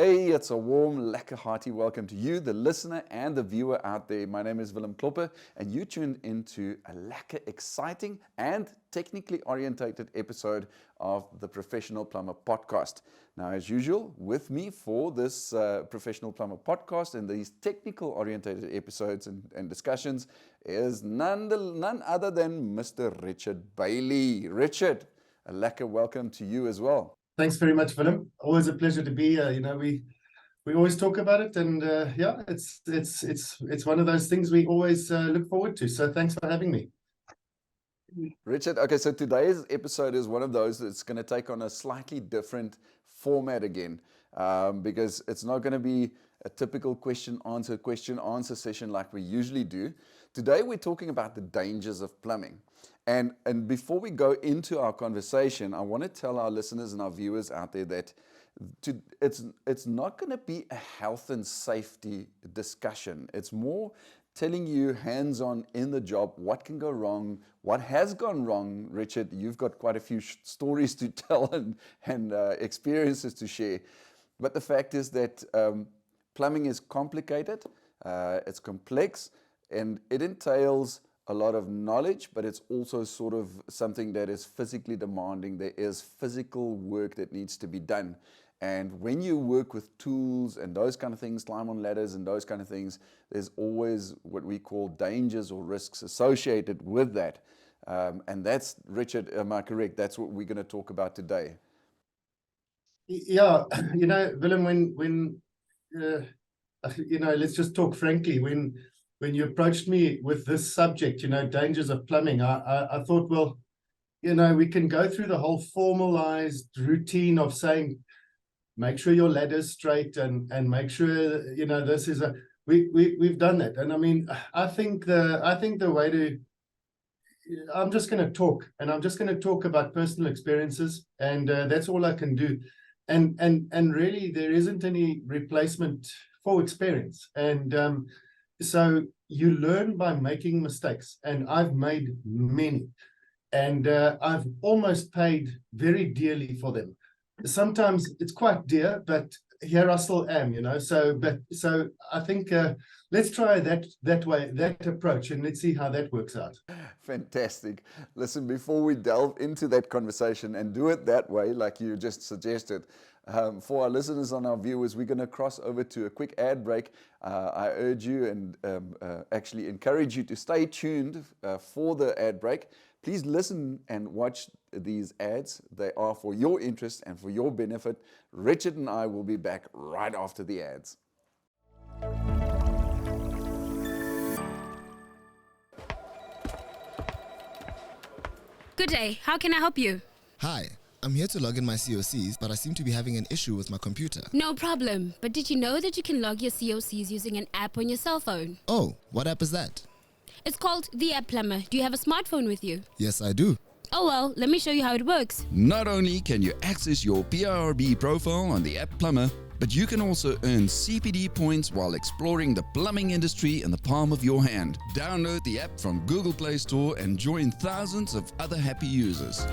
Hey, it's a warm, lekker, hearty welcome to you, the listener and the viewer out there. My name is Willem and you tuned into a lekker, exciting and technically orientated episode of the Professional Plumber Podcast. Now, as usual, with me for this Professional Plumber Podcast and these technical orientated episodes and discussions is none other than Mr. Richard Bailey. Richard, a lekker welcome to you as well. Thanks very much, Willem. Always a pleasure to be here. We always talk about it, and it's one of those things we always look forward to. So thanks for having me, Richard. Okay, so today's episode is one of those that's going to take on a slightly different format again, because it's not going to be a typical question answer session like we usually do. Today we're talking about the dangers of plumbing. And before we go into our conversation, I want to tell our listeners and our viewers out there that it's not going to be a health and safety discussion. It's more telling you hands-on in the job what can go wrong, what has gone wrong. Richard, you've got quite a few stories to tell and experiences to share. But the fact is that plumbing is complicated, it's complex, and it entails a lot of knowledge, but it's also sort of something that is physically demanding. There is physical work that needs to be done. And when you work with tools and those kind of things, climb on ladders and those kind of things, there's always what we call dangers or risks associated with that. And that's, Richard, am I correct? That's what we're going to talk about today. Yeah, Willem, let's just talk frankly. When you approached me with this subject, dangers of plumbing, I thought, well, we can go through the whole formalized routine of saying, make sure your ladder's straight and make sure, this is we've done that. And I mean, I think the way to, I'm just going to talk about personal experiences, and that's all I can do. And really, there isn't any replacement for experience. And so you learn by making mistakes, and I've made many, and I've almost paid very dearly for them. Sometimes it's quite dear, but here I still am, So I think let's try that approach, and let's see how that works out. Fantastic. Listen, before we delve into that conversation and do it that way, like you just suggested, for our listeners and our viewers, we're going to cross over to a quick ad break. I urge you and actually encourage you to stay tuned for the ad break. Please listen and watch these ads. They are for your interest and for your benefit. Richard and I will be back right after the ads. Good day. How can I help you? Hi. I'm here to log in my COCs, but I seem to be having an issue with my computer. No problem. But did you know that you can log your COCs using an app on your cell phone? Oh, what app is that? It's called the App Plumber. Do you have a smartphone with you? Yes, I do. Oh well, let me show you how it works. Not only can you access your PIRB profile on the App Plumber, but you can also earn CPD points while exploring the plumbing industry in the palm of your hand. Download the app from Google Play Store and join thousands of other happy users.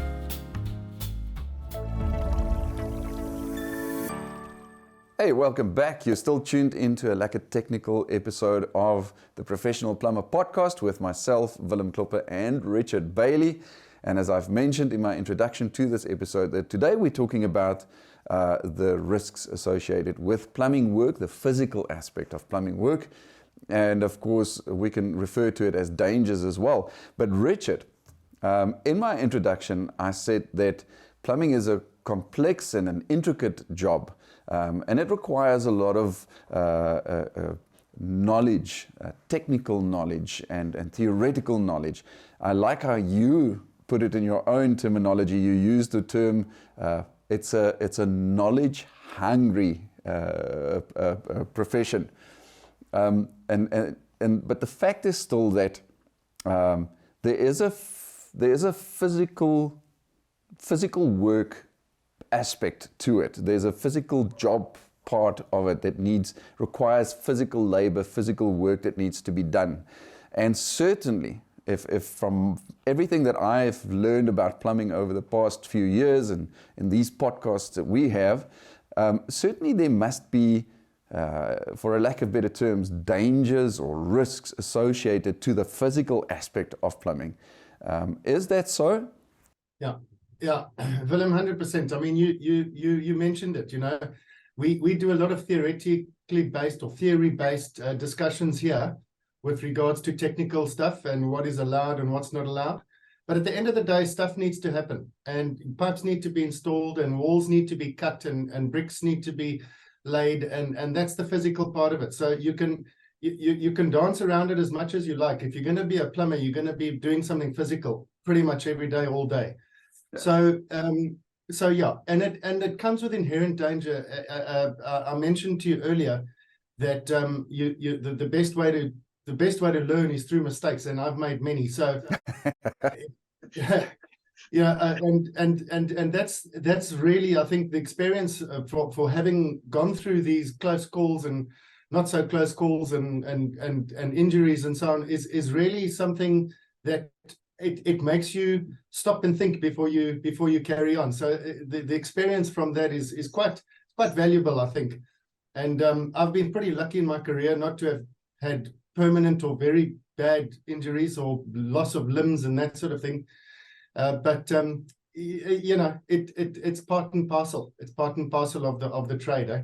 Hey, welcome back. You're still tuned into a lekker technical episode of the Professional Plumber Podcast with myself, Willem and Richard Bailey. And as I've mentioned in my introduction to this episode, that today we're talking about the risks associated with plumbing work, the physical aspect of plumbing work. And of course, we can refer to it as dangers as well. But Richard, in my introduction, I said that plumbing is a complex and an intricate job. And it requires a lot of knowledge, technical knowledge and theoretical knowledge. I like how you put it in your own terminology. You use the term, it's a knowledge-hungry profession. But the fact is still that there is a physical work aspect to it. There's a physical job part of it that requires physical labor, physical work that needs to be done. And certainly, if from everything that I've learned about plumbing over the past few years and in these podcasts that we have, Certainly there must be, for a lack of better terms, dangers or risks associated to the physical aspect of plumbing. Is that so? Yeah, Willem, 100%. I mean, you mentioned it. We do a lot of theoretically based or theory-based discussions here with regards to technical stuff and what is allowed and what's not allowed. But at the end of the day, stuff needs to happen, and pipes need to be installed, and walls need to be cut, and bricks need to be laid, and that's the physical part of it. So you can dance around it as much as you like. If you're going to be a plumber, you're going to be doing something physical pretty much every day, all day. Yeah. So yeah, and it comes with inherent danger. I mentioned to you earlier that the best way to learn is through mistakes, and I've made many. So and that's really, I think, the experience for having gone through these close calls and not so close calls and injuries and so on is really something that it makes you stop and think before you carry on. So the experience from that is quite valuable, I think. And I've been pretty lucky in my career not to have had permanent or very bad injuries or loss of limbs and that sort of thing. But it's part and parcel. It's part and parcel of the trade, eh?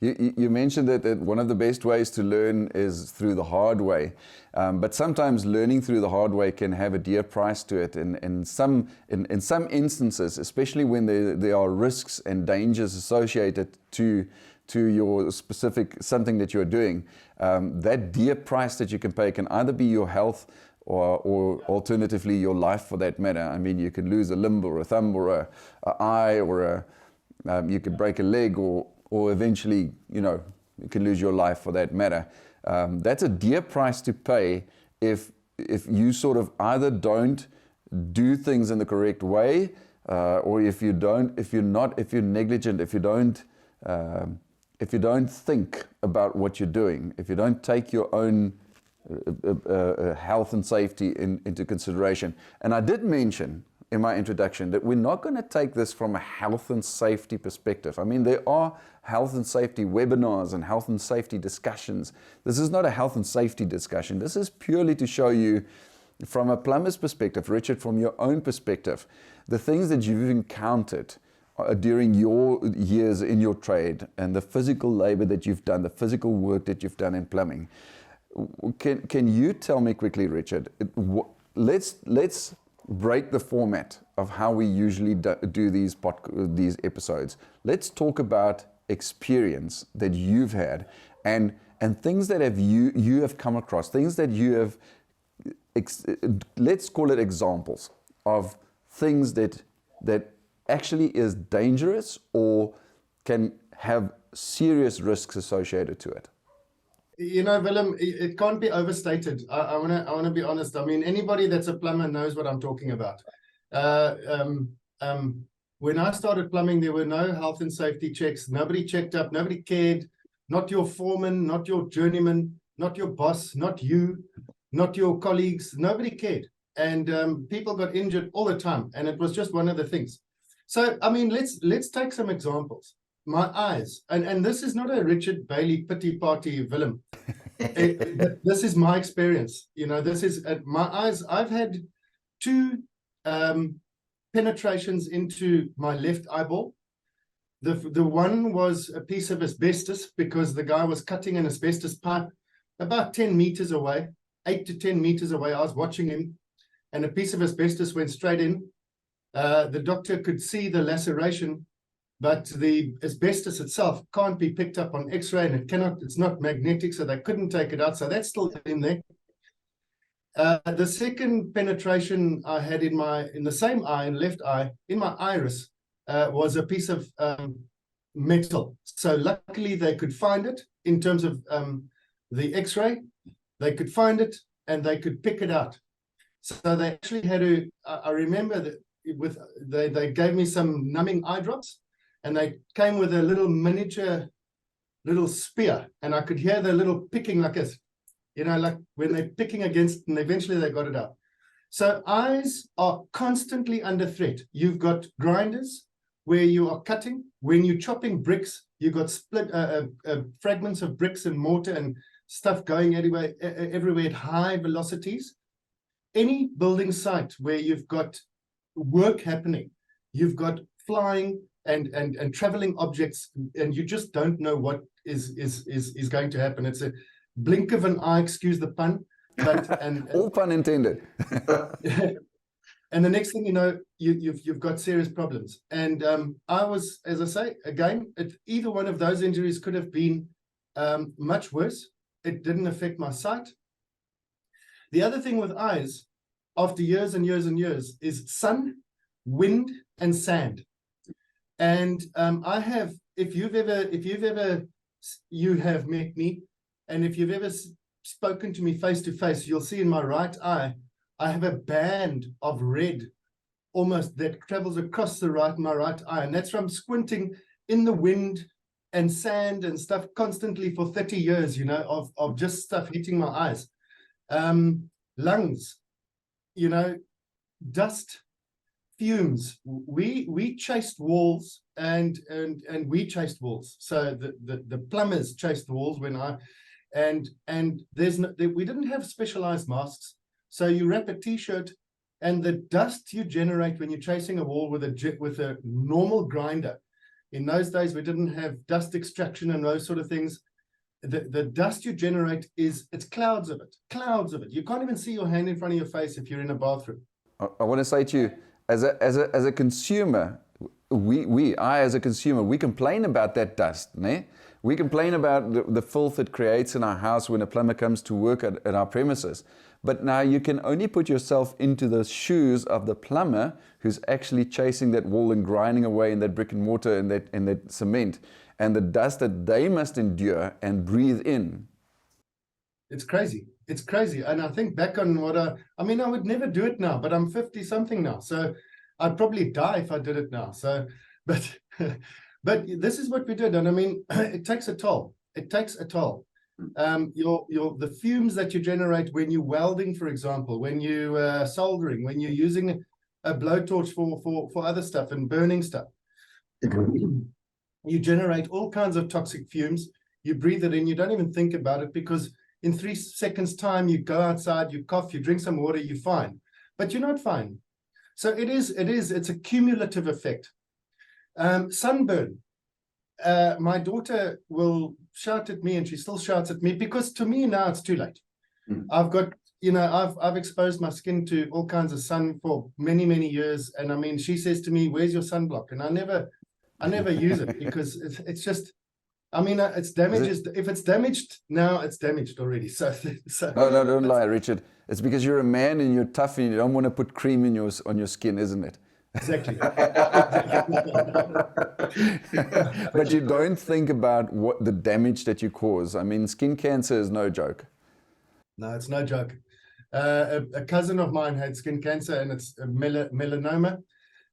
You mentioned that one of the best ways to learn is through the hard way, but sometimes learning through the hard way can have a dear price to it. In some instances, especially when there are risks and dangers associated to your specific something that you're doing, that dear price that you can pay can either be your health or alternatively your life, for that matter. I mean, you could lose a limb or a thumb or an eye, or you could break a leg, or eventually, you can lose your life, for that matter. That's a dear price to pay if you sort of either don't do things in the correct way, or if you're negligent, if you don't think about what you're doing, if you don't take your own health and safety into consideration. And I did mention in my introduction that we're not going to take this from a health and safety perspective. I mean, there are health and safety webinars and health and safety discussions. This is not a health and safety discussion. This is purely to show you from a plumber's perspective, Richard, from your own perspective, the things that you've encountered during your years in your trade and the physical labor that you've done, the physical work that you've done in plumbing. Can you tell me quickly, Richard, let's break the format of how we usually do these episodes. Let's talk about experience that you've had and things that you have come across, things that you have, let's call it examples of things that actually is dangerous or can have serious risks associated to it. Willem, it can't be overstated. I want to be honest. I mean, anybody that's a plumber knows what I'm talking about. When I started plumbing, there were no health and safety checks. Nobody checked up. Nobody cared. Not your foreman, not your journeyman, not your boss, not you, not your colleagues. Nobody cared. And people got injured all the time. And it was just one of the things. So, I mean, let's take some examples. My eyes, and this is not a Richard Bailey pity party, Willem. This is my experience. This is my eyes. I've had 2 penetrations into my left eyeball. The one was a piece of asbestos because the guy was cutting an asbestos pipe about 10 meters away, 8 to 10 meters away. I was watching him, and a piece of asbestos went straight in. The doctor could see the laceration, but the asbestos itself can't be picked up on X-ray, and it's not magnetic, so they couldn't take it out. So that's still in there. The second penetration I had in the same eye, in left eye, in my iris, was a piece of metal. So luckily they could find it in terms of the X-ray. They could find it and they could pick it out. So they actually had to. I remember that they gave me some numbing eye drops. And they came with a little miniature little spear, and I could hear the little picking like this, like when they're picking against, and eventually they got it out. So eyes are constantly under threat. You've got grinders, where you are cutting. When you're chopping bricks, you got split fragments of bricks and mortar and stuff going everywhere at high velocities. Any building site where you've got work happening, you've got flying and traveling objects, and you just don't know what is going to happen. It's a blink of an eye, excuse the pun, but all pun intended. And the next thing you know, you've got serious problems. And I was, as I say, again, either one of those injuries could have been much worse. It didn't affect my sight. The other thing with eyes, after years and years and years, is sun, wind, and sand. And I have, if you have met me, and if you've ever spoken to me face to face, you'll see in my right eye, I have a band of red almost that travels across my right eye. And that's from squinting in the wind and sand and stuff constantly for 30 years, you know, of just stuff hitting my eyes. Lungs, you know, dust, fumes. We chased walls and we chased walls. So the plumbers chased the walls when and we didn't have specialized masks. So you wrap a t-shirt, and the dust you generate when you're chasing a wall with a normal grinder. In those days, we didn't have dust extraction and those sort of things. The dust you generate it's clouds of it. You can't even see your hand in front of your face if you're in a bathroom. I want to say to you, as a consumer, I as a consumer, we complain about that dust, né? We complain about the filth it creates in our house when a plumber comes to work at our premises. But now you can only put yourself into the shoes of the plumber who's actually chasing that wall and grinding away in that brick and mortar and that cement, and the dust that they must endure and breathe in. It's crazy. It's crazy. And I think back on what I mean, I would never do it now, but I'm 50 something now. So I'd probably die if I did it now. So, but this is what we did. And I mean, it takes a toll. It takes a toll. The fumes that you generate when you're welding, for example, when you soldering, when you're using a blowtorch for other stuff and burning stuff, you generate all kinds of toxic fumes. You breathe it in. You don't even think about it, because in 3 seconds time, you go outside, you cough, you drink some water, you're fine, but you're not fine. So it's a cumulative effect. Sunburn. My daughter will shout at me, and she still shouts at me, because to me now it's too late. I've got, I've exposed my skin to all kinds of sun for many, many years. And I mean, she says to me, "Where's your sunblock?" And I never use it, because it's just, I mean, it's damaged. If it's damaged now, it's damaged already. So No, don't lie, Richard. It's because you're a man and you're tough and you don't want to put cream on your skin, isn't it? Exactly. But you don't think about what the damage that you cause. I mean, skin cancer is no joke. No, it's no joke. A cousin of mine had skin cancer, and it's a melanoma.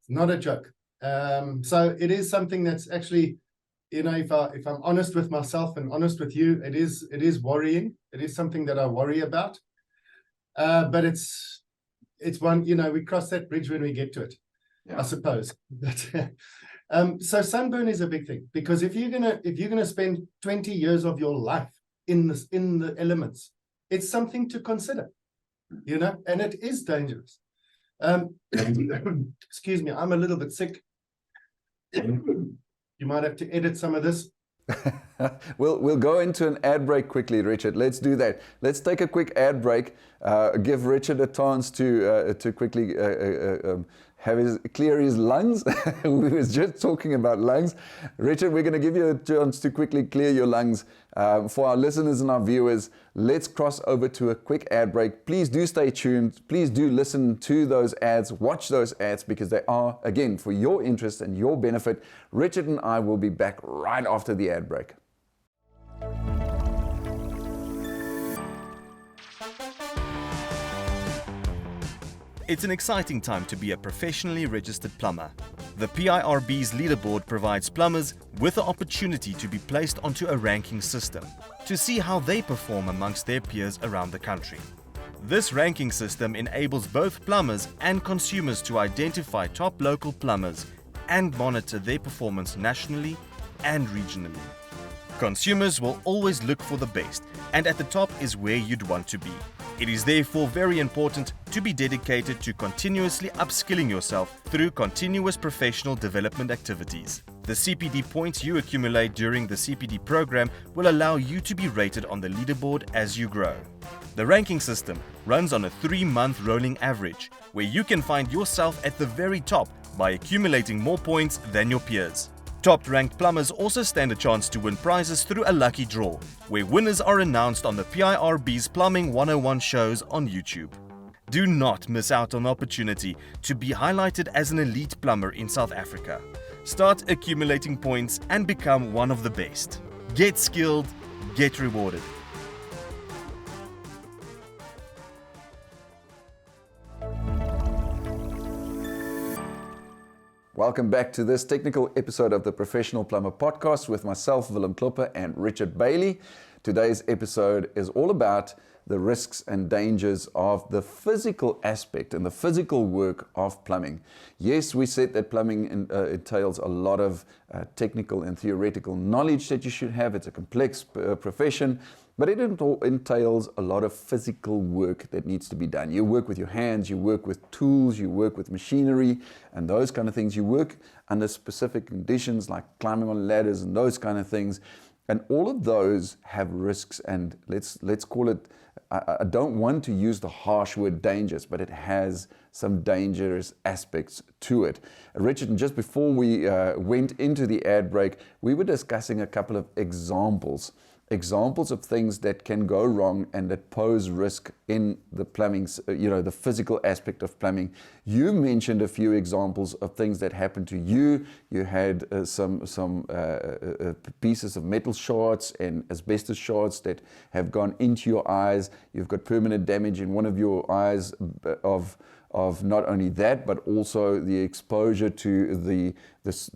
It's not a joke. So it is something that's actually, if I'm honest with myself and honest with you, it is worrying. It is something that I worry about. But it's one, we cross that bridge when we get to it. Yeah. I suppose. So sunburn is a big thing, because if you're gonna spend 20 years of your life in the elements, it's something to consider, and it is dangerous. Excuse me, I'm a little bit sick. You might have to edit some of this. We'll go into an ad break quickly, Richard. Let's do that. Let's take a quick ad break. Give Richard a chance to quickly clear his lungs. We was just talking about lungs. Richard, we're going to give you a chance to quickly clear your lungs. For our listeners and our viewers, let's cross over to a quick ad break. Please do stay tuned. Please do listen to those ads. Watch those ads, because they are, again, for your interest and your benefit. Richard and I will be back right after the ad break. It's an exciting time to be a professionally registered plumber. The PIRB's leaderboard provides plumbers with the opportunity to be placed onto a ranking system to see how they perform amongst their peers around the country. This ranking system enables both plumbers and consumers to identify top local plumbers and monitor their performance nationally and regionally. Consumers will always look for the best, and at the top is where you'd want to be. It is therefore very important to be dedicated to continuously upskilling yourself through continuous professional development activities. The CPD points you accumulate during the CPD program will allow you to be rated on the leaderboard as you grow. The ranking system runs on a 3-month rolling average, where you can find yourself at the very top by accumulating more points than your peers. Top-ranked plumbers also stand a chance to win prizes through a lucky draw, where winners are announced on the PIRB's Plumbing 101 shows on YouTube. Do not miss out on the opportunity to be highlighted as an elite plumber in South Africa. Start accumulating points and become one of the best. Get skilled, get rewarded. Welcome back to this technical episode of the Professional Plumber Podcast with myself, Willem and Richard Bailey. Today's episode is all about the risks and dangers of the physical aspect and the physical work of plumbing. Yes, we said that plumbing entails a lot of technical and theoretical knowledge that you should have. It's a complex profession, but it entails a lot of physical work that needs to be done. You work with your hands, you work with tools, you work with machinery and those kind of things. You work under specific conditions like climbing on ladders and those kind of things. And all of those have risks, and let's call it, I don't want to use the harsh word dangerous, but it has some dangerous aspects to it. Richard, and just before we went into the ad break, we were discussing a couple of examples of things that can go wrong and that pose risk in the plumbing, the physical aspect of plumbing. You mentioned a few examples of things that happened to you. You had some pieces of metal shards and asbestos shards that have gone into your eyes. You've got permanent damage in one of your eyes of not only that, but also the exposure to this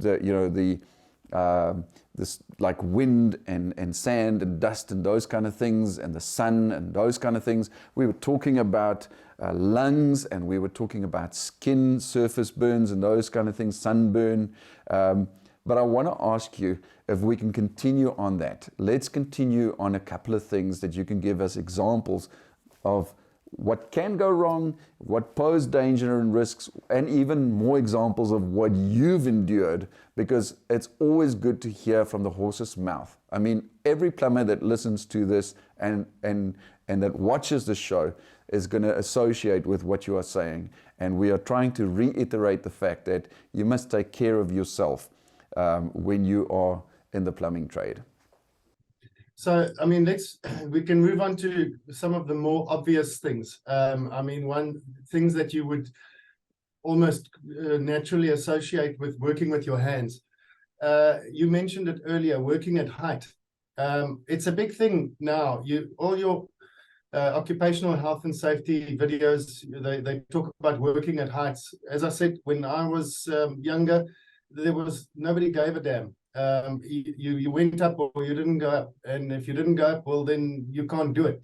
like wind and sand and dust and those kind of things, and the sun and those kind of things. We were talking about lungs, and we were talking about skin surface burns and those kind of things, sunburn. But I want to ask you if we can continue on that. Let's continue on a couple of things that you can give us examples of what can go wrong, what pose danger and risks, and even more examples of what you've endured, because it's always good to hear from the horse's mouth. I mean, every plumber that listens to this and that watches the show is going to associate with what you are saying. And we are trying to reiterate the fact that you must take care of yourself when you are in the plumbing trade. So, I mean, we can move on to some of the more obvious things. Things that you would almost naturally associate with working with your hands. You mentioned it earlier, working at height. It's a big thing now. All your occupational health and safety videos, they talk about working at heights. As I said, when I was younger, nobody gave a damn. You went up or you didn't go up, and if you didn't go up, well, then you can't do it.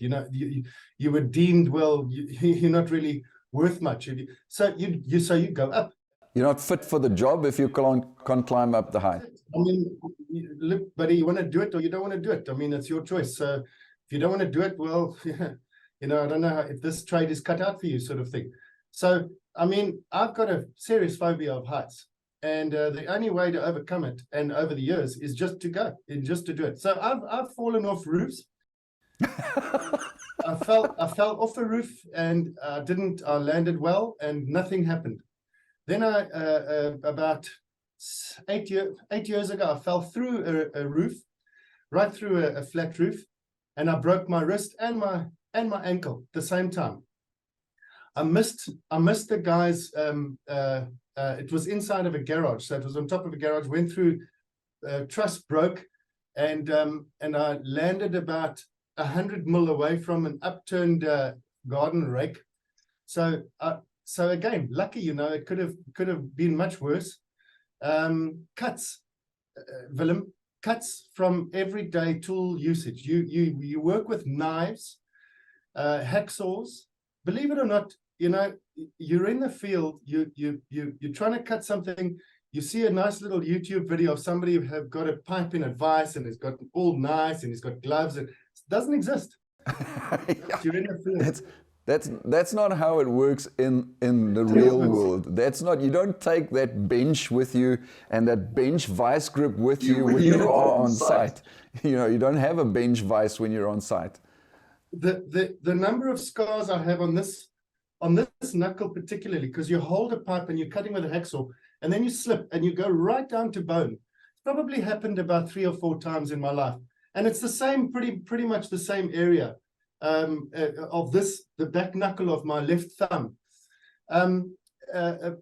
You were deemed, well, you're not really worth much. So you go up. You're not fit for the job if you can't climb up the height. I mean, look, buddy, you want to do it or you don't want to do it. I mean, it's your choice. So if you don't want to do it, well, I don't know if this trade is cut out for you, sort of thing. So, I mean, I've got a serious phobia of heights. And the only way to overcome it, and over the years, is just to go and just to do it. So I've fallen off roofs. I fell off a roof and I landed well, and nothing happened. Then about 8 years ago, I fell through a roof, right through a flat roof, and I broke my wrist and my ankle at the same time. I missed the guys. It was inside of a garage, so it was on top of a garage. Went through, truss broke, and I landed about 100 mil away from an upturned garden rake. So again, lucky, it could have been much worse. Cuts, Willem, cuts from everyday tool usage. You work with knives, hacksaws. Believe it or not, you're in the field, you're trying to cut something, you see a nice little YouTube video of somebody who have got a pipe in advice and it's got all nice and he's got gloves, and it doesn't exist. You're in the field. That's not how it works in the real world. That's not, you don't take that bench with you and that bench vice grip with you when you are on site. You don't have a bench vice when you're on site. The number of scars I have on this knuckle particularly, because you hold a pipe and you're cutting with a hacksaw and then you slip and you go right down to bone. It's probably happened about 3 or 4 times in my life. And it's the same, pretty much the same area of the back knuckle of my left thumb. The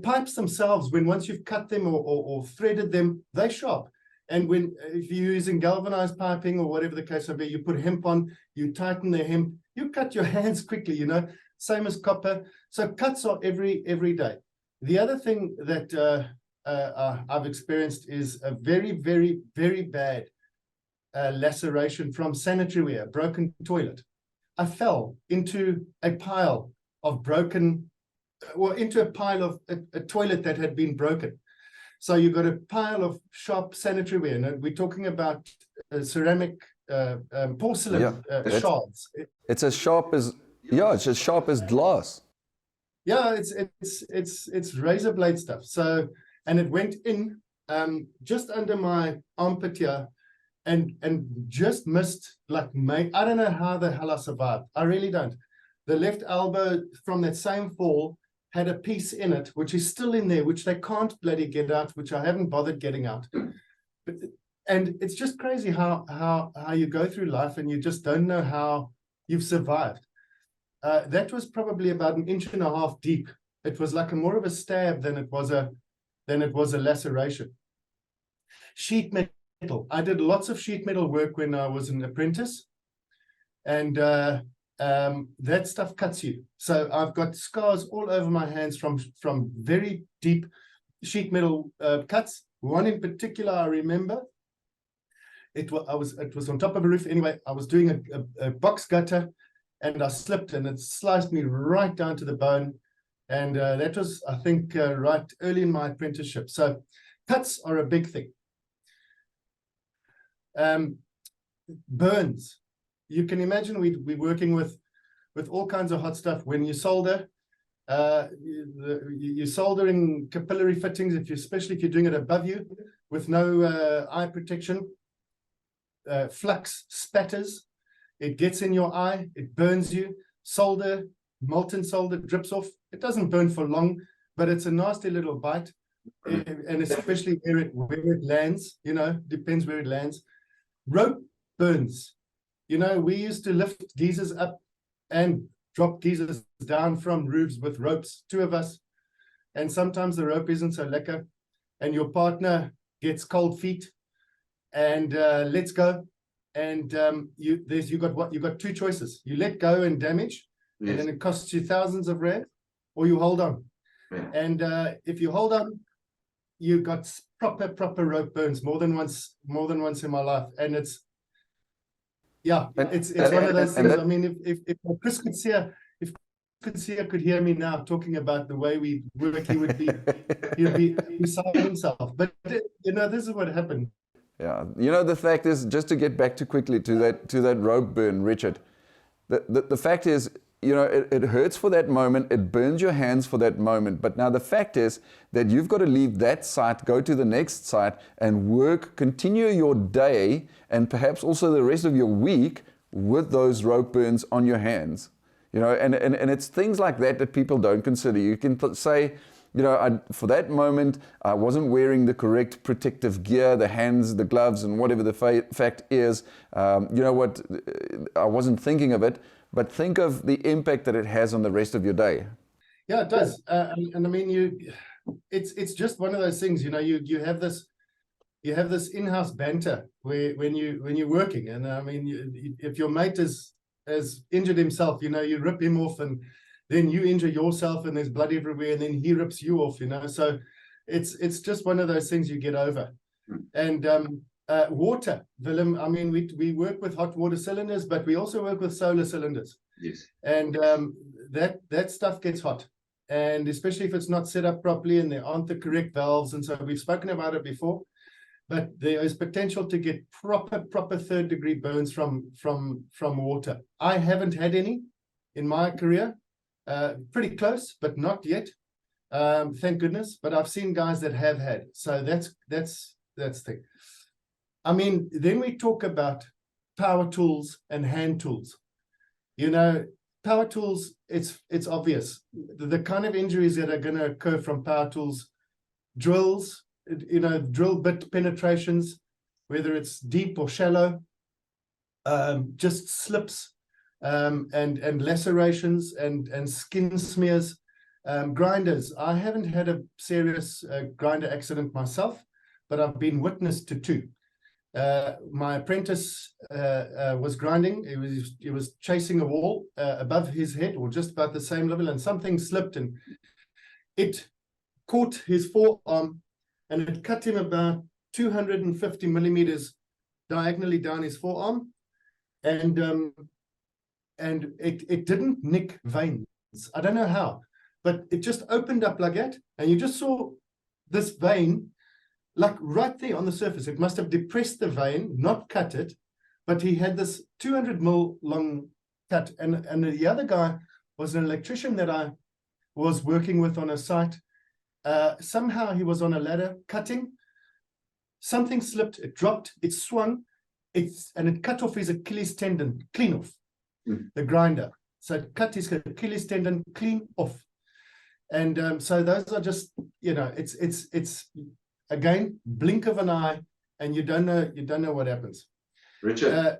pipes themselves, once you've cut them or threaded them, they're sharp. And if you're using galvanized piping or whatever the case may be, you put hemp on, you tighten the hemp, you cut your hands quickly, same as copper. So cuts are every day. The other thing that I've experienced is a very, very, very bad laceration from sanitary ware, broken toilet. I fell into a pile of into a pile of a toilet that had been broken. So you've got a pile of sharp sanitary ware. And we're talking about ceramic, porcelain shards. It's as sharp as glass. Yeah, it's razor blade stuff. So, and it went in just under my armpit here, and just missed, I don't know how the hell I survived. I really don't. The left elbow from that same fall had a piece in it, which is still in there, which they can't bloody get out, which I haven't bothered getting out. And it's just crazy how you go through life and you just don't know how you've survived. That was probably about 1.5 inches deep. It was like more of a stab than it was a laceration. Sheet metal. I did lots of sheet metal work when I was an apprentice, and that stuff cuts you. So I've got scars all over my hands from very deep sheet metal cuts. One in particular I remember. It was on top of a roof. Anyway, I was doing a box gutter, and I slipped, and it sliced me right down to the bone. And that was, I think, right early in my apprenticeship. So cuts are a big thing. Burns. You can imagine we're working with all kinds of hot stuff. When you solder, you're soldering capillary fittings, especially if you're doing it above you with no eye protection. Flux spatters. It gets in your eye. It burns you. Solder, molten solder drips off. It doesn't burn for long, but it's a nasty little bite. And especially where it lands, depends where it lands. Rope burns. We used to lift geezers up and drop geezers down from roofs with ropes, 2 of us. And sometimes the rope isn't so lekker, and your partner gets cold feet and lets go. And you got 2 choices. You let go and damage, yes, and then it costs you thousands of rand, or you hold on. Yeah. And if you hold on, you got proper rope burns more than once in my life. And it's one of those things. I mean, if Chris could see could hear me now talking about the way we work, he would be beside himself. But this is what happened. Yeah, the fact is, just to get back quickly to that rope burn, Richard, the fact is, it hurts for that moment, it burns your hands for that moment, but now the fact is that you've got to leave that site, go to the next site and continue your day and perhaps also the rest of your week with those rope burns on your hands. And it's things like that people don't consider. You can say, for that moment, I wasn't wearing the correct protective gear, the hands, the gloves, and whatever the fact is. I wasn't thinking of it, but think of the impact that it has on the rest of your day. Yeah, it does. And I mean, it's just one of those things. You have this in-house banter when you're working, and I mean, if your mate has injured himself, you rip him off, and then you injure yourself and there's blood everywhere, and then he rips you off, so it's just one of those things you get over. And water, Willem, I mean, we work with hot water cylinders, but we also work with solar cylinders. Yes. And that stuff gets hot. and especially if it's not set up properly and there aren't the correct valves. And so we've spoken about it before, but there is potential to get proper third-degree burns from water. I haven't had any in my career, pretty close, but not yet. Thank goodness. But I've seen guys that have had. So that's the thing. I mean, then we talk about power tools and hand tools. You know, power tools, it's obvious. The kind of injuries that are going to occur from power tools, drills, you know, drill bit penetrations, whether it's deep or shallow, just slips, and lacerations and skin smears, grinders. I haven't had a serious grinder accident myself, but I've been witness to two. My apprentice was grinding. He was chasing a wall above his head, or just about the same level, and something slipped and it caught his forearm, and it cut him about 250 millimeters diagonally down his forearm, and it didn't nick veins. I don't know how, but it just opened up like that, and you just saw this vein, like right there on the surface. It must have depressed the vein, not cut it, but he had this 200 mil long cut. And the other guy was an electrician that I was working with on a site. Somehow he was on a ladder cutting. Something slipped, it dropped, it swung, and it cut off his Achilles tendon, clean off, the grinder. So it cut his Achilles tendon clean off. And so those are just, you know, it's again, blink of an eye, and you don't know what happens. Richard,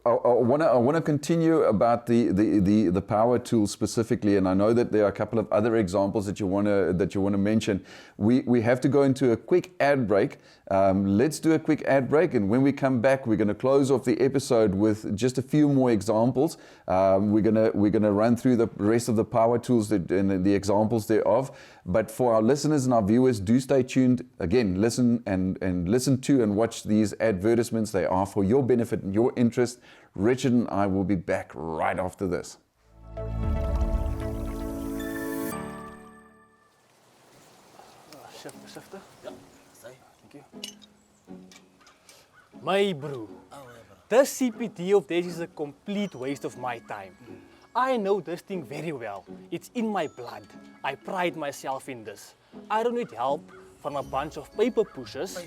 I want to continue about the power tool specifically, and I know that there are a couple of other examples that you want to mention. We have to go into a quick ad break. Let's do a quick ad break, and when we come back, we're going to close off the episode with just a few more examples. We're gonna run through the rest of the power tools and the examples thereof. But for our listeners and our viewers, do stay tuned. Again, listen and listen to and watch these advertisements. They are for your benefit and your interest. Richard and I will be back right after this. Shifter? Ja, thank you. My bro, this CPD of this is a complete waste of my time. I know this thing very well. It's in my blood. I pride myself in this. I don't need help from a bunch of paper pushers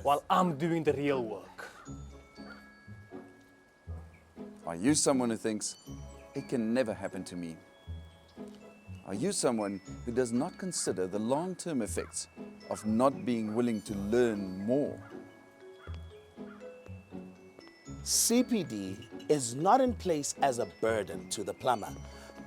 while I'm doing the real work. Are you someone who thinks, it can never happen to me? Are you someone who does not consider the long-term effects of not being willing to learn more? CPD is not in place as a burden to the plumber,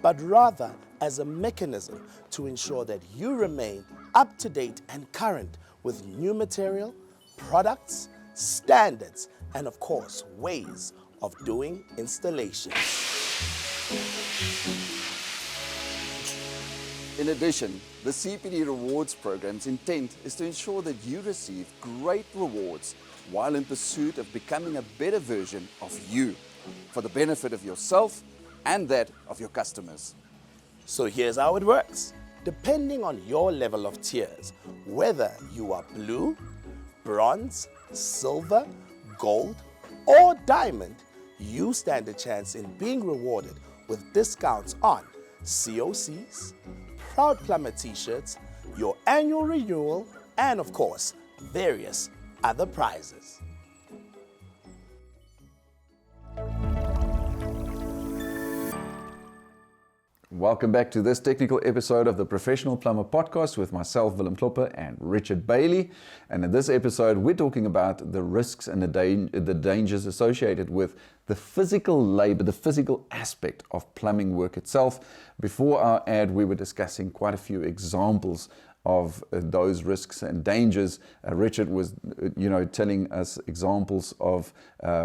but rather as a mechanism to ensure that you remain up to date and current with new material, products, standards, and of course, ways of doing installation. In addition, the CPD Rewards program's intent is to ensure that you receive great rewards while in pursuit of becoming a better version of you, for the benefit of yourself and that of your customers. So here's how it works. Depending on your level of tiers, whether you are blue, bronze, silver, gold, or diamond, you stand a chance in being rewarded with discounts on COCs, Proud Plumber t-shirts, your annual renewal, and of course, various other prizes. Welcome back to this technical episode of the Professional Plumber Podcast with myself, Willem and Richard Bailey. And in this episode, we're talking about the risks and the dangers associated with the physical labor, the physical aspect of plumbing work itself. Before our ad, we were discussing quite a few examples of those risks and dangers. Richard was, telling us examples of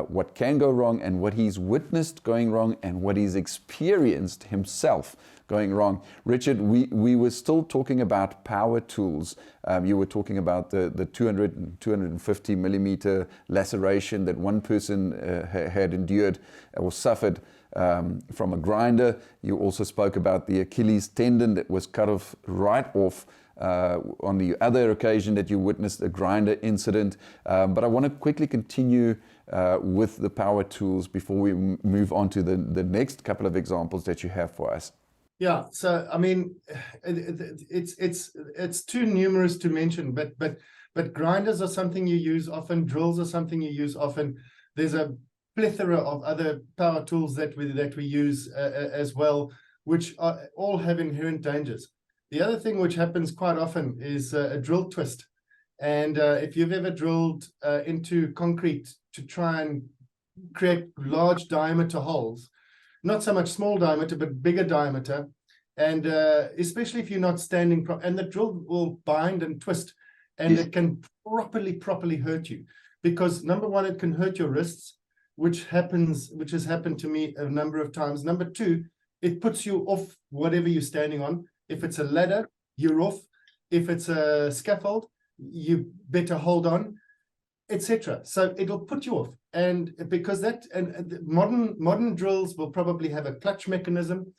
what can go wrong and what he's witnessed going wrong and what he's experienced himself going wrong. Richard, we were still talking about power tools. You were talking about the 250 millimeter laceration that one person had endured or suffered. from a grinder. You also spoke about the Achilles tendon that was cut off right off on the other occasion that you witnessed a grinder incident. But I want to quickly continue with the power tools before we move on to the next couple of examples that you have for us. Yeah, so I mean, it's too numerous to mention, but grinders are something you use often. Drills are something you use often. There's a plethora of other power tools that we use as well, which all have inherent dangers. The other thing which happens quite often is a drill twist. And if you've ever drilled into concrete to try and create large diameter holes, not so much small diameter, but bigger diameter, and especially if you're not standing, and the drill will bind and twist, and it can properly hurt you. Because number one, it can hurt your wrists, which has happened to me a number of times. Number two, it puts you off whatever you're standing on. If it's a ladder, you're off. If it's a scaffold, you better hold on, etc. So it'll put you off. And because modern drills will probably have a clutch mechanism,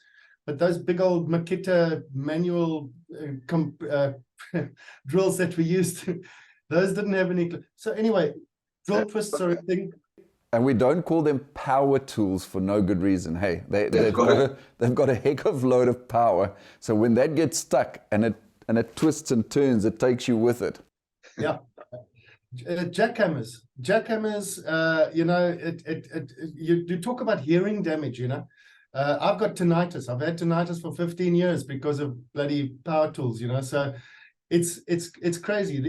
but those big old Makita manual drills that we used, those didn't have any. So anyway, drill twists are a thing. And we don't call them power tools for no good reason. Hey, they've got a heck of load of power. So when that gets stuck and it twists and turns, it takes you with it. Yeah. Jackhammers. You talk about hearing damage. I've got tinnitus. I've had tinnitus for 15 years because of bloody power tools. So it's crazy.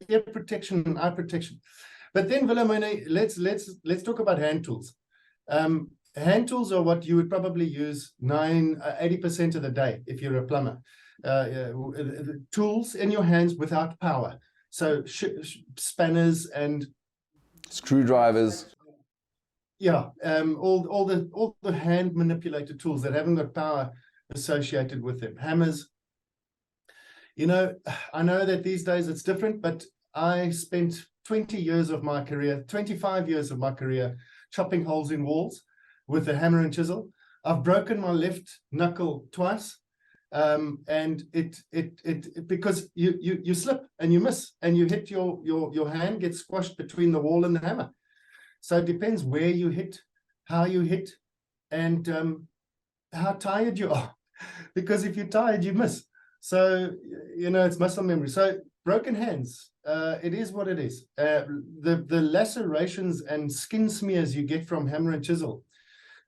Ear protection and eye protection. But then, Willem, let's talk about hand tools. Hand tools are what you would probably use 80% of the day if you're a plumber. Tools in your hands without power. So spanners and screwdrivers. Yeah, all the hand manipulated tools that haven't got power associated with them. Hammers. I know that these days it's different, but I spent 25 years of my career chopping holes in walls with a hammer and chisel. I've broken my left knuckle twice, and it because you slip and you miss and you hit your hand gets squashed between the wall and the hammer. So it depends where you hit, how you hit, and how tired you are. Because if you're tired, you miss. So it's muscle memory. So broken hands. It is what it is. The lacerations and skin smears you get from hammer and chisel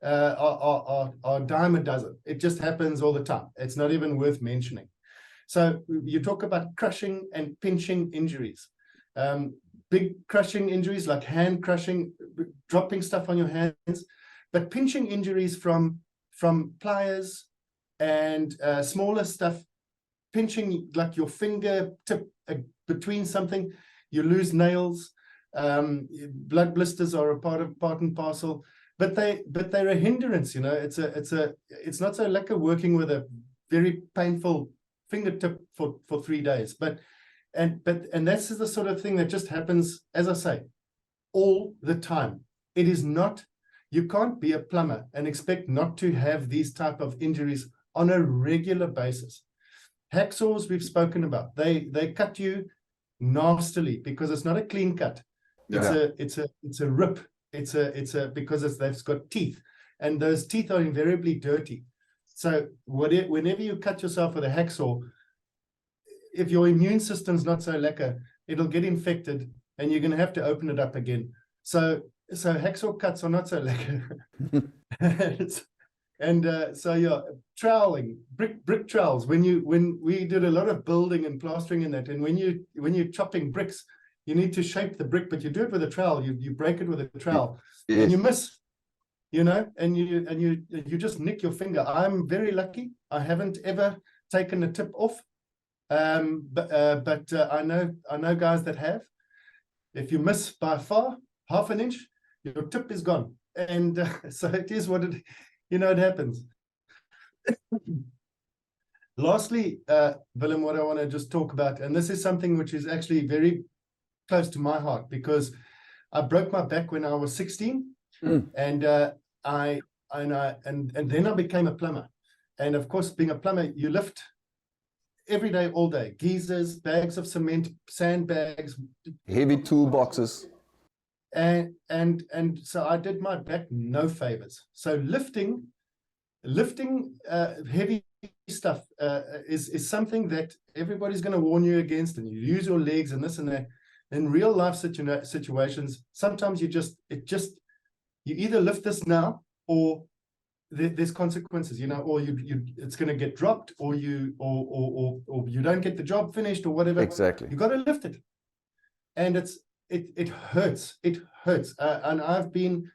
are dime a dozen. It just happens all the time. It's not even worth mentioning. So you talk about crushing and pinching injuries. Big crushing injuries like hand crushing, dropping stuff on your hands, but pinching injuries from pliers and smaller stuff, pinching like your fingertip between something, you lose nails. Blood blisters are a part and parcel, but they're a hindrance. It's not so lekker working with a very painful fingertip for 3 days, but that's the sort of thing that just happens, as I say, all the time. It is not, you can't be a plumber and expect not to have these type of injuries on a regular basis. Hacksaws we've spoken about, they cut you nastily because it's not a clean cut. It's a rip. Because they've got teeth, and those teeth are invariably dirty. So whenever you cut yourself with a hacksaw, if your immune system's not so lekker, it'll get infected and you're going to have to open it up again. So hacksaw cuts are not so lekker. Troweling, brick trowels. When we did a lot of building and plastering in that, and when you're chopping bricks, you need to shape the brick, but you do it with a trowel. You break it with a trowel, and you miss, and you just nick your finger. I'm very lucky. I haven't ever taken a tip off, but I know guys that have. If you miss by far, half an inch, your tip is gone, and so it is what it. It happens. Lastly, Willem, what I want to just talk about, and this is something which is actually very close to my heart, because I broke my back when I was 16, and I and then I became a plumber. And of course, being a plumber, you lift every day, all day, geysers, bags of cement, sandbags, Heavy toolboxes. and so I did my back no favors. So lifting heavy stuff is something that everybody's going to warn you against, and you use your legs and this and that. In real life situations, sometimes you either lift this now, or there's consequences, or it's going to get dropped, or you don't get the job finished, or whatever. Exactly. You got to lift it, and it hurts. It hurts, and I've been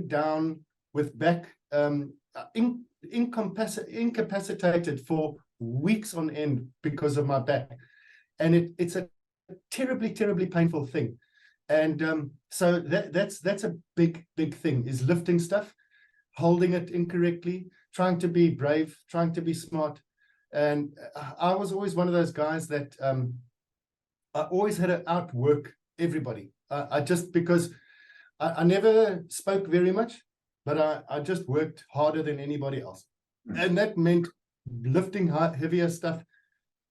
down with back incapacitated for weeks on end because of my back, and it's a terribly painful thing. And so that's a big thing, is lifting stuff, holding it incorrectly, trying to be brave, trying to be smart. And I was always one of those guys that I always had to outwork everybody. Because I never spoke very much, but I just worked harder than anybody else. And that meant lifting heavier stuff,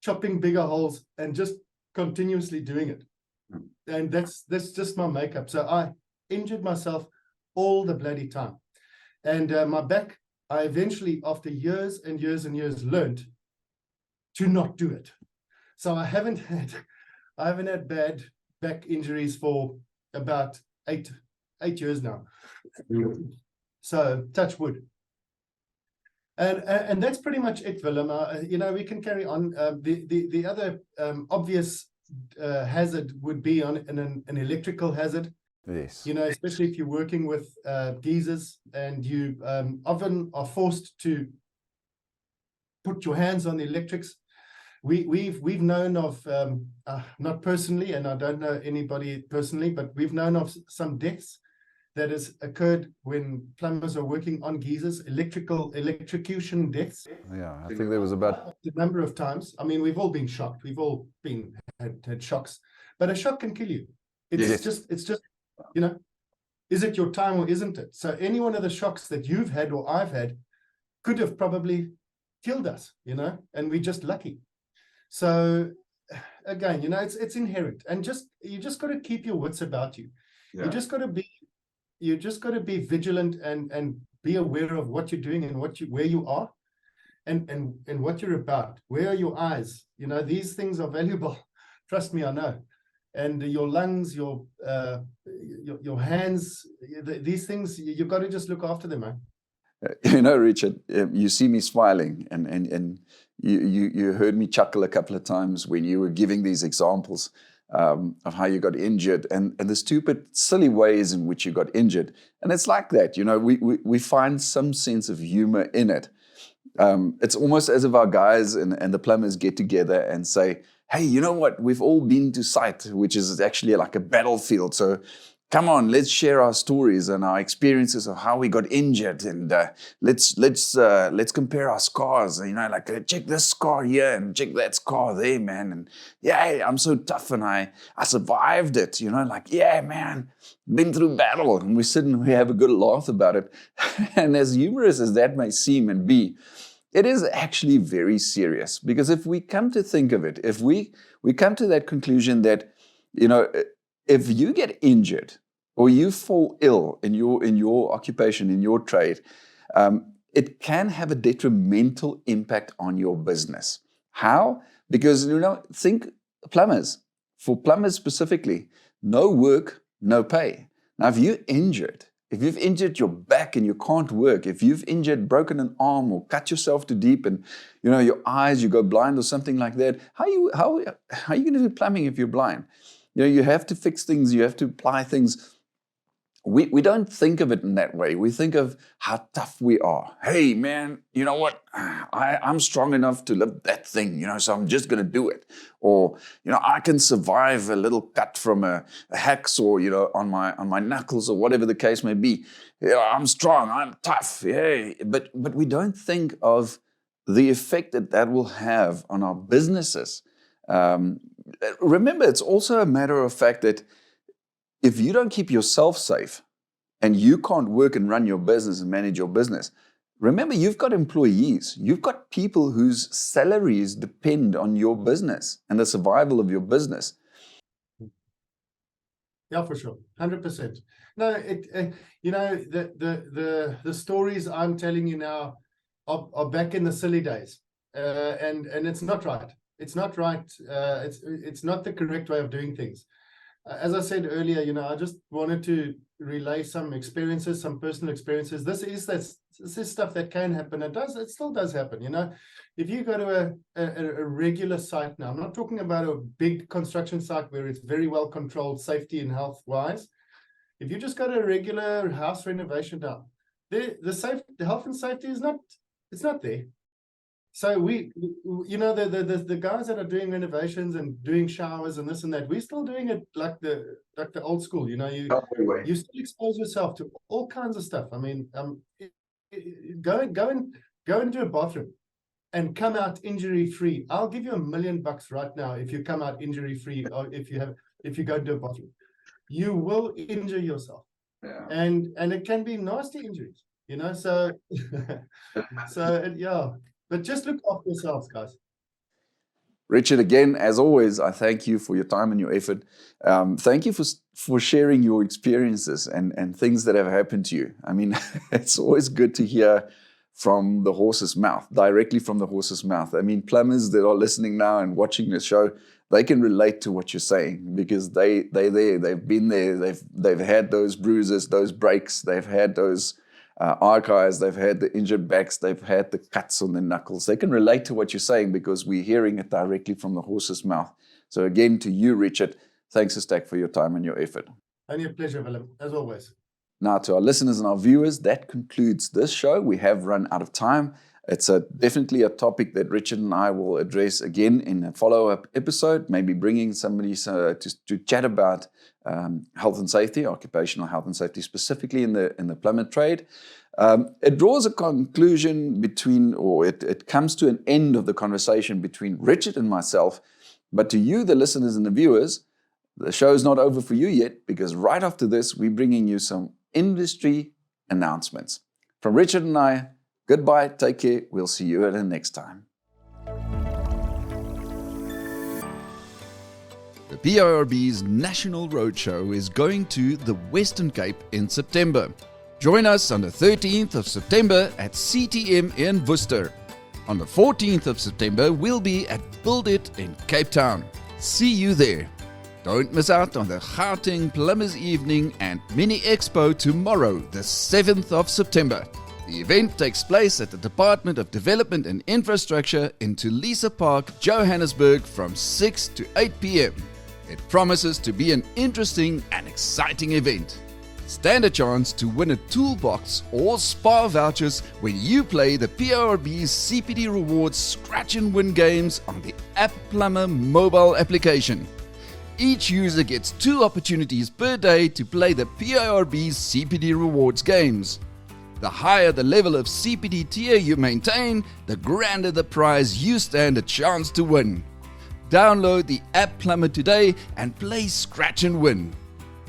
chopping bigger holes, and just continuously doing it. And that's just my makeup. So I injured myself all the bloody time. And my back, I eventually, after years and years and years, learned to not do it. So I haven't had bad back injuries for about eight years now. So touch wood. And that's pretty much it, Willem. We can carry on. The other obvious hazard would be on an electrical hazard. Yes. Especially if you're working with geysers, and you often are forced to put your hands on the electrics. We've known of, not personally, and I don't know anybody personally, but we've known of some deaths that has occurred when plumbers are working on geysers, electrocution deaths. Yeah, I think there was about the number of times. I mean, we've all been shocked. We've all had shocks, but a shock can kill you. It's just, is it your time or isn't it? So any one of the shocks that you've had or I've had could have probably killed us, and we're just lucky. So again, it's inherent, and you just got to keep your wits about you. Yeah. You just got to be vigilant and be aware of what you're doing and where you are, and what you're about. Where are your eyes? These things are valuable. Trust me, I know. And your lungs, your hands, these things, you've got to just look after them, man. Richard, you see me smiling, and you heard me chuckle a couple of times when you were giving these examples of how you got injured and the stupid, silly ways in which you got injured. And it's like that, we find some sense of humor in it. It's almost as if our guys and the plumbers get together and say, hey, you know what? We've all been to site, which is actually like a battlefield. So come on, let's share our stories and our experiences of how we got injured, and let's compare our scars. Check this scar here and check that scar there, man. And yeah, I'm so tough and I survived it. Yeah, man, been through battle. And we sit and we have a good laugh about it. And as humorous as that may seem and be, it is actually very serious, because if we come to think of it, if we come to that conclusion that, if you get injured or you fall ill in your occupation, in your trade, it can have a detrimental impact on your business. How? Because, think plumbers. For plumbers specifically, no work, no pay. Now, if you've injured your back and you can't work, if you've broken an arm or cut yourself too deep and, your eyes, you go blind or something like that, how are you going to do plumbing if you're blind? You have to fix things, you have to apply things. We don't think of it in that way. We think of how tough we are. Hey, man, you know what? I'm strong enough to lift that thing, so I'm just going to do it. Or, I can survive a little cut from a hacksaw, on my knuckles or whatever the case may be. I'm strong, I'm tough. Yeah. But we don't think of the effect that will have on our businesses. Remember, it's also a matter of fact that if you don't keep yourself safe and you can't work and run your business and manage your business, remember, you've got employees. You've got people whose salaries depend on your business and the survival of your business. Yeah, for sure, 100%. No, the stories I'm telling you now are back in the silly days, and it's not right. It's not right. It's not the correct way of doing things. As I said earlier, I just wanted to relay some experiences, some personal experiences. This is stuff that can happen. It still does happen. If you go to a regular site now, I'm not talking about a big construction site where it's very well controlled, safety and health wise. If you just go to a regular house renovation now, the health and safety is not there. So the guys that are doing renovations and doing showers and this and that, we're still doing it like the old school. You still expose yourself to all kinds of stuff. I mean, go and do a bathroom and come out injury free. I'll give you $1 million right now if you come out injury free, or if you go do a bathroom. You will injure yourself, and it can be nasty injuries. So yeah. But just look after yourselves, guys. Richard, again, as always, I thank you for your time and your effort. Thank you for sharing your experiences and things that have happened to you. I mean, it's always good to hear from the horse's mouth, directly from the horse's mouth. I mean, plumbers that are listening now and watching this show, they can relate to what you're saying because they've been there, they've had those bruises, those breaks, they've had those archives, they've had the injured backs, they've had the cuts on their knuckles. They can relate to what you're saying because we're hearing it directly from the horse's mouth. So again, to you, Richard, thanks a stack for your time and your effort. Only a pleasure, Willem, as always. Now, to our listeners and our viewers, that concludes this show. We have run out of time. It's definitely a topic that Richard and I will address again in a follow-up episode, maybe bringing somebody to chat about health and safety, occupational health and safety, specifically in the plumber trade. It draws a conclusion it comes to an end of the conversation between Richard and myself. But to you, the listeners and the viewers, the show is not over for you yet, because right after this, we're bringing you some industry announcements. From Richard and I, goodbye, take care, we'll see you at the next time. The PIRB's National Roadshow is going to the Western Cape in September. Join us on the 13th of September at CTM in Worcester. On the 14th of September, we'll be at Build It in Cape Town. See you there. Don't miss out on the Gauteng Plumbers Evening and Mini Expo tomorrow, the 7th of September. The event takes place at the Department of Development and Infrastructure in Tulisa Park, Johannesburg from 6 to 8 p.m. It promises to be an interesting and exciting event. Stand a chance to win a toolbox or spa vouchers when you play the PIRB's CPD Rewards Scratch and Win games on the App Plumber mobile application. Each user gets 2 opportunities per day to play the PIRB's CPD Rewards games. The higher the level of CPD tier you maintain, the grander the prize you stand a chance to win. Download the App Plumber today and play Scratch and Win.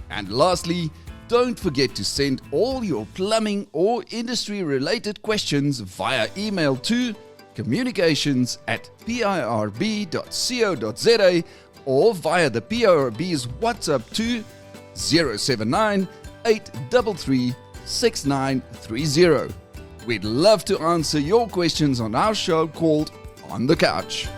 And lastly, don't forget to send all your plumbing or industry-related questions via email to communications@pirb.co.za or via the PIRB's WhatsApp to 079 833 6930. We'd love to answer your questions on our show called On the Couch.